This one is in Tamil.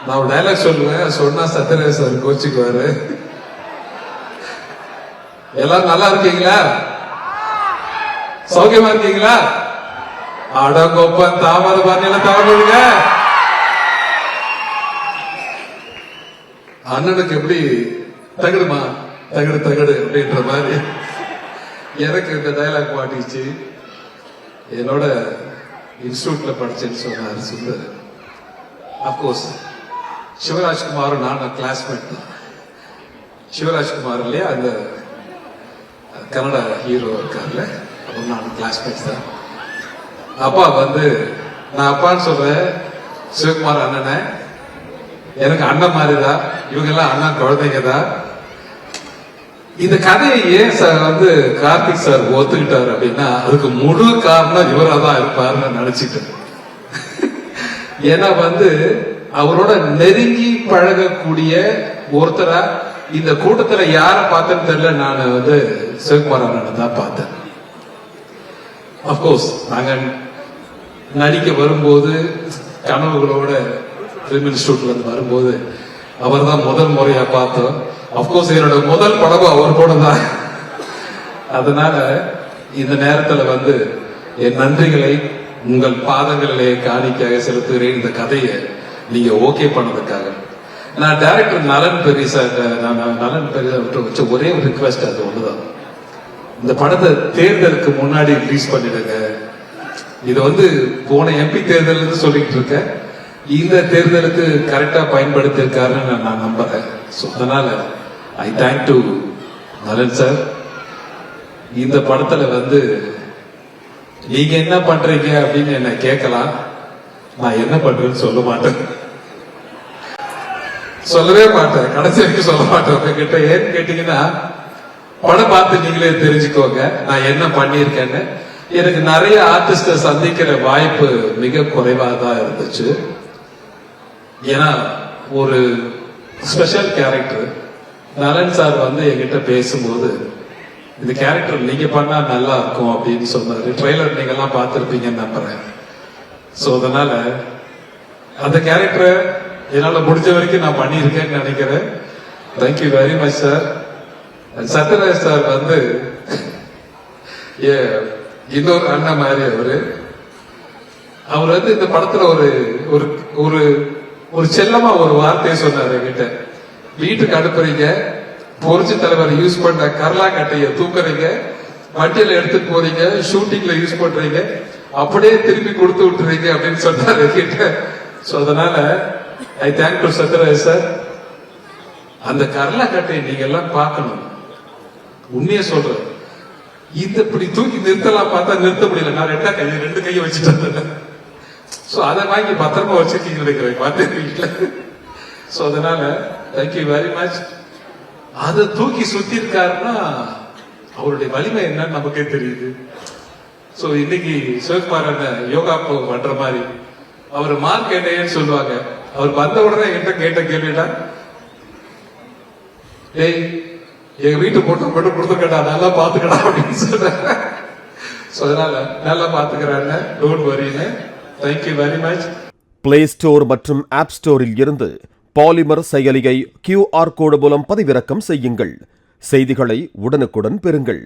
நான் ஒரு டைலாக் சொல்லுவேன், சொன்னா சத்யராஜ் சார் கோச்சுக்குவாரு. எல்லாரும் நல்லா இருக்கீங்களா? சௌக்கியமா இருக்கீங்களா? அடங்கொப்பன் தாமரை பாண்டியில தாமடுங்க. அண்ணனுக்கு எப்படி தகடுமா தகடு தகடு அப்படின்ற மாதிரி எனக்கு இந்த டைலாக் மாட்டிச்சு. என்னோட இன்ஸ்டியூட்ல படிச்சேன்னு சொன்னார் சுந்தர். அப்கோர்ஸ் சிவராஜ்குமாரும் நானும் கிளாஸ்மேட் தான். சிவராஜ்குமார் இல்லையா, அந்த கன்னட ஹீரோ இருக்கார்ல, அப்போ நானும் கிளாஸ்மேட் தான். அப்பா வந்து நான் அப்பான்னு சொல்றேன், சிவகுமார் அண்ணனை எனக்கு அண்ணன் மாதிரிதான், இவங்க எல்லாம் அண்ணன் குழந்தைங்க தான். இந்த கதையை ஏன் சார் வந்து கார்த்திக் சார் ஒத்துக்கிட்டாரு அப்படின்னா, அதுக்கு முழு காரணம் இவரா தான் இருப்பாருன்னு நினைச்சிட்டேன். ஏன்னா வந்து அவரோட நெருங்கி பழகக்கூடிய ஒருத்தரா இந்த கூட்டத்துல யார பார்த்தேன்னு தெரியல, நான் வந்து சிவகுமார் அண்ணனை தான் பார்த்தேன். அப்கோர்ஸ் நாங்க நடிக்க வரும்போது கனவுகளோட பிலிம் இன்ஸ்டியூட்ல இருந்து வரும்போது அவர் தான் முதல் முறையா பார்த்தோம். அப்கோர்ஸ் என்னோட முதல் படமும் அவர் கூட தான். அதனால இந்த நேரத்துல வந்து என் நன்றிகளை உங்கள் பாதங்களிலே காணிக்கையாக செலுத்துகிறேன். இந்த கதையை நீங்க ஓகே பண்ணதுக்காக. நான் டைரக்டர் நலன் பெரியசா வச்ச ஒரே ஒரு ரிக்வெஸ்ட் அது ஒண்ணுதான், இந்த படத்தை தேர்தலுக்கு முன்னாடி ரிலீஸ் பண்ணிடுங்க. இது வந்து போன எம்பி தேர்தல் சொல்லிட்டு இருக்கேன், இந்த தேர்தலுக்கு கரெக்டா பயன்படுத்தி இருக்காருன்னு நான் நம்புறேன். அதனால ஐ தேங்க் டு நலன் சார். இந்த படத்துல வந்து நீங்க என்ன பண்றீங்க அப்படின்னு என்ன கேட்கலாம், நான் என்ன பண்றேன்னு சொல்ல மாட்டேன், சொல்லவே மாட்டேன், கடைசி வரைக்கும் சொல்ல மாட்டேன் உங்ககிட்ட. ஏன்னு கேட்டீங்கன்னா, படம் பார்த்து நீங்களே தெரிஞ்சுக்கோங்க நான் என்ன பண்ணியிருக்கேன்னு. எனக்கு நிறைய ஆர்டிஸ்ட சந்திக்கிற வாய்ப்பு மிக குறைவா தான் இருந்துச்சு. ஏன்னா ஒரு ஸ்பெஷல் கேரக்டர் நலன் சார் வந்து என்கிட்ட பேசும்போது, இந்த கேரக்டர் நீங்க பண்ணா நல்லா இருக்கும் அப்படின்னு சொன்னாரு. ட்ரெய்லர் நீங்க எல்லாம் பார்த்திருப்பீங்கன்னு நம்புறேன். சோ அதனால அந்த கேரக்டரை என்னால முடிஞ்ச வரைக்கும் நான் பண்ணியிருக்கேன்னு நினைக்கிறேன். Thank you very much sir. Sathyaraj sir வந்து இன்னொரு அண்ணன் மாதிரி அவர் வந்து இந்த படத்துல ஒரு ஒரு செல்லமா ஒரு வார்த்தையை சொன்னாரு என்கிட்ட. வீட்டுக்கு அனுப்புறீங்க, பொறிச்சு தலைவர் யூஸ் பண்ண கரலா கட்டைய தூக்குறீங்க, வண்டியில எடுத்துட்டு போறீங்க, ஷூட்டிங்ல யூஸ் பண்றீங்க, அப்படியே திருப்பி கொடுத்து விட்டுறீங்க அப்படின்னு சொன்னாரு என்கிட்ட. சோ அதனால I thank to Sathyaraj sir. அந்த கரலா கட்டையை நீங்க எல்லாம் பார்க்கணும். உண்மையை சொல்றேன், இந்த இப்படி தூக்கி நிறுத்தலாம் பார்த்தா நிறுத்த முடியல. நான் ரெண்டு கையை வச்சுட்டு சோ அதை வாங்கி பத்திரமா வச்சிருக்கீங்க நினைக்கிறேன் வீட்டுல. சோ அதனால தேங்க்யூ வெரி மச். அதை தூக்கி சுத்தி இருக்காருன்னா அவருடைய வலிமை என்னன்னு நமக்கே தெரியுது. சோ இன்னைக்கு சிவகுமார் அண்ணன் யோகா பண்ற மாதிரி அவர் மார்க் கேட்டேன்னு சொல்லுவாங்க. அவர் வந்த உடனே என்கிட்ட கேட்ட கேள்விடா, டேய் எங்க வீட்டு போட்டோ மட்டும் கொடுத்துக்கடா, நல்லா பாத்துக்கடா அப்படின்னு சொல்றேன். அதனால நல்லா பாத்துக்கிறாங்க, டோன்ட் வரின்னு. Thank you very much. Play store மற்றும் ஆப் ஸ்டோரில் இருந்து பாலிமர் செயலியை QR கோடு மூலம் பதிவிறக்கம் செய்யுங்கள். செய்திகளை உடனுக்குடன் பெறுங்கள்.